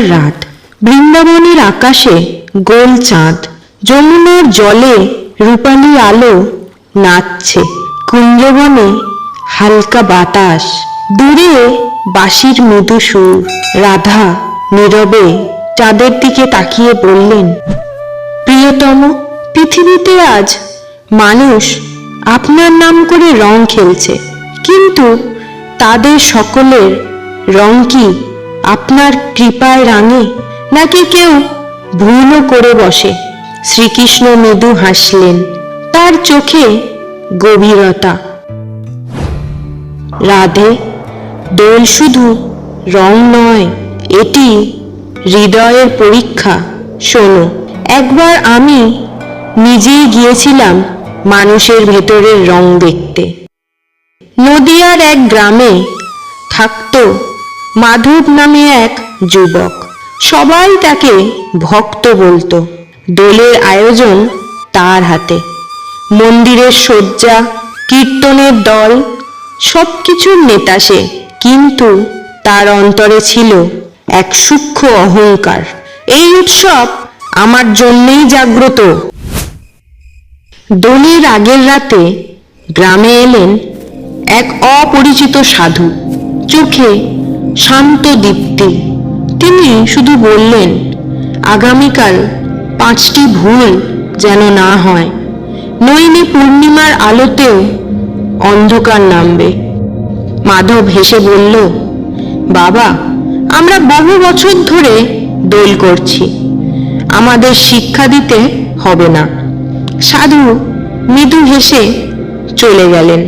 পূর্ণিমার রাত। বৃন্দাবনের আকাশে গোল চাঁদ, যমুনার জলে রূপালী আলো নাচছে। কুঞ্জবনে হালকা বাতাস, দূরে বাঁশির মৃদু সুর। রাধা নীরবে চাঁদের দিকে তাকিয়ে বললেন, প্রিয়তম, পৃথিবীতে আজ মানুষ আপনার নাম করে রং খেলছে, কিন্তু তাদের সকলের রং কি আপনার কৃপায় রাঙে, নাকি কেউ ভুলও করে বসে? শ্রীকৃষ্ণ মৃদু হাসলেন, তার চোখে গভীরতা। রাধে, দোল শুধু রং নয়, এটি হৃদয়ের পরীক্ষা। শোনো, একবার আমি নিজেই গিয়েছিলাম মানুষের ভেতরের রং দেখতে। নদিয়ার এক গ্রামে থাকত মাধব নামে এক যুবক। সবাই তাকে ভক্ত বলতো। দোলের আয়োজন তার হাতে, মন্দিরের সজ্জা, কীর্তনের দল, সবকিছুর নেতা সে। কিন্তু তার অন্তরে ছিল এক সূক্ষ্ম অহংকার, এই উৎসব আমার জন্যই জাগ্রত। দোলের আগের রাতে গ্রামে এলেন এক অপরিচিত সাধু, চোখে শান্ত দীপ্তি। তিনি শুধু বললেন, আগামীকাল 5টি ভুল যেন না হয়, নইলে পূর্ণিমার আলোতেও অন্ধকার নামবে। মাধব হেসে বলল, বাবা, আমরা বহু বছর ধরে দোল করছি, আমাদের শিক্ষা দিতে হবে না। সাধু মৃদু হেসে চলে গেলেন।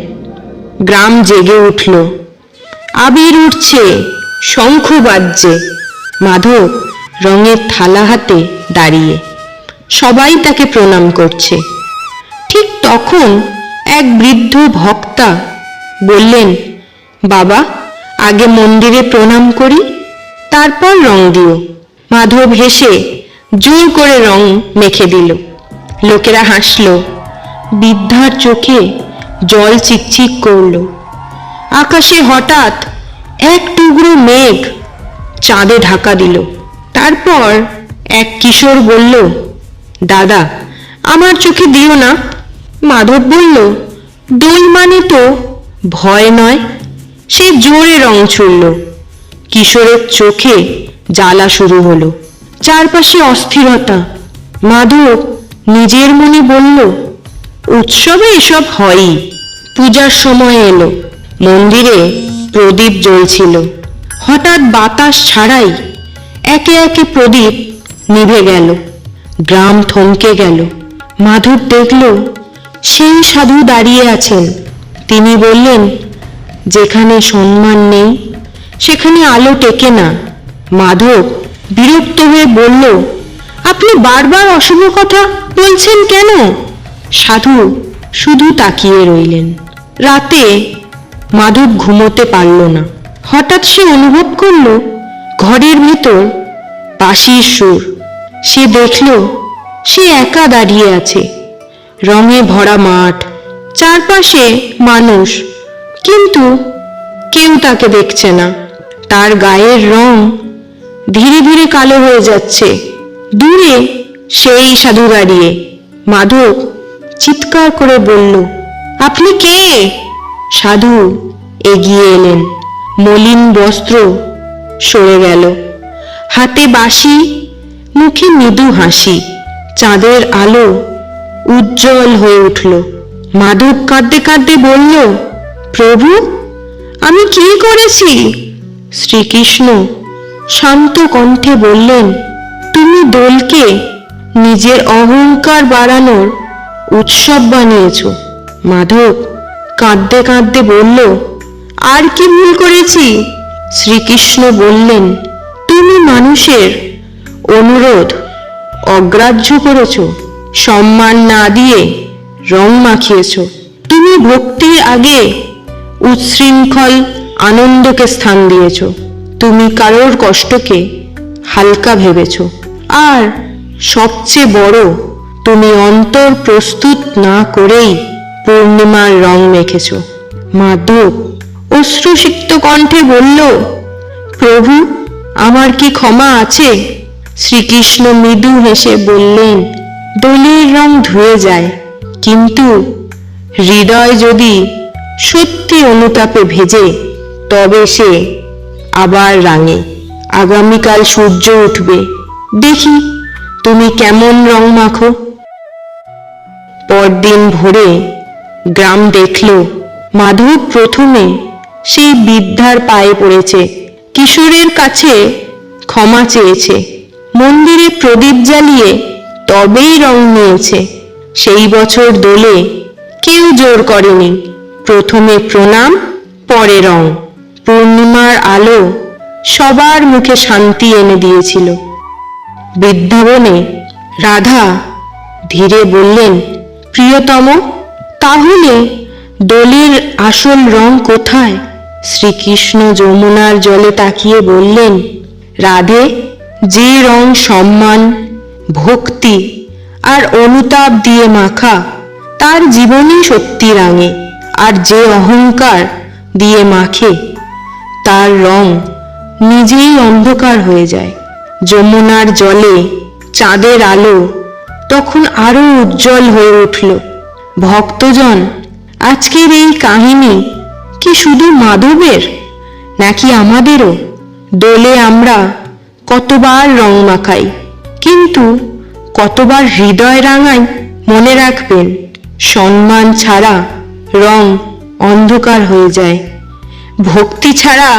গ্রাম জেগে উঠল, আবির উঠছে, শঙ্খ বাজছে। মাধব রঙের থালা হাতে দাঁড়িয়ে, সবাই তাকে প্রণাম করছে। ঠিক তখন এক বৃদ্ধ ভক্তা বললেন, বাবা, আগে মন্দিরে প্রণাম করি, তারপর রং দিও। মাধব হেসে জোর করে রং মেখে দিল। লোকেরা হাসল, বৃদ্ধার চোখে জল চিকচিক করল। আকাশে হঠাৎ এক টুকরো মেঘ চাঁদে ঢাকা দিল। তারপর এক কিশোর বলল, দাদা, আমার চোখে দিও না। মাধব বলল, দোল মানে তো ভয় নয়। সে জোরে রং ছুড়ল। কিশোরের চোখে জ্বালা শুরু হলো, চারপাশে অস্থিরতা। মাধব নিজের মনে বলল, উৎসবে এসব হয়ই। পূজার সময় এলো, মন্দিরে প্রদীপ জ্বলছিল। হঠাৎ বাতাস ছাড়াই একে একে প্রদীপ নিভে গেল। গ্রাম থমকে গেল। মাধব দেখল সেই সাধু দাঁড়িয়ে আছেন। তিনি বললেন, যেখানে সম্মান নেই সেখানে আলো টেকে না। মাধব বিরক্ত হয়ে বলল, আপনি বারবার অশুভ কথা বলছেন কেন? সাধু শুধু তাকিয়ে রইলেন। রাতে মাধব ঘুমোতে পারল না। হঠাৎ সে অনুভব করল ঘরের ভেতর বাঁশির সুর। সে দেখল সে একা দাঁড়িয়ে আছে। রঙে ভরা মাঠ, চারপাশে মানুষ, কিন্তু কেউ তাকে দেখছে না। তার গায়ের রং ধীরে ধীরে কালো হয়ে যাচ্ছে। দূরে সেই সাধু দাঁড়িয়ে। মাধব চিৎকার করে বলল, আপনি কে? সাধু এগিয়ে এলেন। মলিন বস্ত্র সরে গেল, হাতে বাঁশি, মুখে মৃদু হাসি। চাঁদের আলো উজ্জ্বল হয়ে উঠল। মাধব কাঁদতে কাঁদতে বলল, প্রভু, আমি কি করেছি? শ্রীকৃষ্ণ শান্ত কণ্ঠে বললেন, তুমি দোলকে নিজের অহংকার বাড়ানোর উৎসব বানিয়েছ। মাধব কাঁদতে কাঁদতে বলল, আর কি ভুল করেছি? শ্রীকৃষ্ণ বললেন, তুমি মানুষের অনুরোধ অগ্রাহ্য করেছ, সম্মান না দিয়ে রং মাখিয়েছ। তুমি ভক্তির আগে উচ্ছৃঙ্খল আনন্দকে স্থান দিয়েছ। তুমি কারোর কষ্টকে হালকা ভেবেছ। আর সবচেয়ে বড়, তুমি অন্তর প্রস্তুত না করেই পূর্ণিমার রং মেখেছ। মাধব অশ্রুসিক্ত কণ্ঠে বলল, প্রভু, আমার কি ক্ষমা আছে? শ্রীকৃষ্ণ মৃদু হেসে বললেন, দোলের রং ধুয়ে যায়, কিন্তু হৃদয় যদি সত্যি অনুতাপে ভেজে তবে সে আবার রাঙে। আগামীকাল সূর্য উঠবে, দেখি তুমি কেমন রং মাখো। পরদিন ভোরে গ্রাম দেখল মাধব প্রথমে সেই বৃদ্ধার পায়ে পড়েছে, কিশোরের কাছে ক্ষমা চেয়েছে, মন্দিরে প্রদীপ জ্বালিয়ে তবেই রং নিয়েছে। সেই বছর দোলে কেউ জোর করেনি, প্রথমে প্রণাম পরে রং। পূর্ণিমার আলো সবার মুখে শান্তি এনে দিয়েছিল। বৃন্দাবনে রাধা ধীরে বললেন, প্রিয়তম, তাহলে দোলের আসল রং কোথায়? শ্রীকৃষ্ণ যমুনার জলে তাকিয়ে বললেন, রাধে, যে রং সম্মান, ভক্তি আর অনুতাপ দিয়ে মাখা তার জীবনই সত্যি রাঙে, আর যে অহংকার দিয়ে মাখে তার রং নিজেই অন্ধকার হয়ে যায়। যমুনার জলে চাঁদের আলো তখন আরো উজ্জ্বল হয়ে উঠল। ভক্তজন, আজকের এই কাহিনী কি শুধু মাধবের, নাকি আমাদেরও? দোলে আমরা কতবার রং মাখাই, কিন্তু কতবার হৃদয় রাঙাই? মনে রাখবেন, সম্মান ছাড়া রং অন্ধকার হয়ে যায়, ভক্তি ছাড়া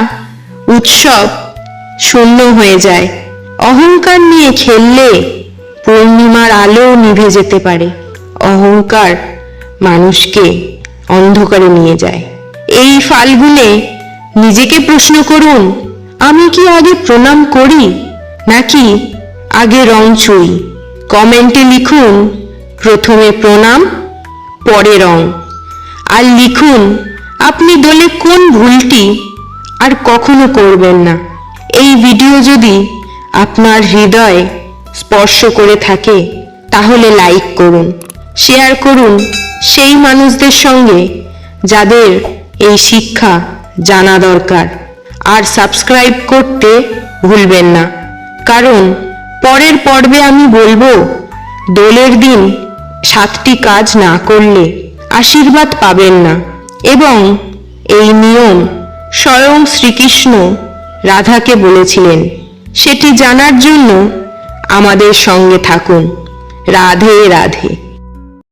উৎসব শূন্য হয়ে যায়। অহংকার নিয়ে খেললে পূর্ণিমার আলো নিভে যেতে পারে। অহংকার মানুষকে অন্ধকারে নিয়ে যায়। এই ফাল্গুনে নিজেকে প্রশ্ন করুন, আমি কি আগে প্রণাম করি নাকি আগে রং ছুঁই? কমেন্টে লিখুন, প্রথমে প্রণাম পরে রং। আর লিখুন, আপনি দোলে কোন ভুলটি আর কখনো করবেন না। এই ভিডিও যদি আপনার হৃদয় স্পর্শ করে থাকে তাহলে লাইক করুন, শেয়ার করুন সেই মানুষদের সঙ্গে যাদের এই শিক্ষা জানা দরকার, আর সাবস্ক্রাইব করতে ভুলবেন না, কারণ পরের পর্বে আমি বলবো দোলের দিন 7টি কাজ না করলে আশীর্বাদ পাবেন না, এবং এই নিয়ম স্বয়ং শ্রীকৃষ্ণ রাধাকে বলেছিলেন। সেটি জানার জন্য আমাদের সঙ্গে থাকুন। রাধে রাধে।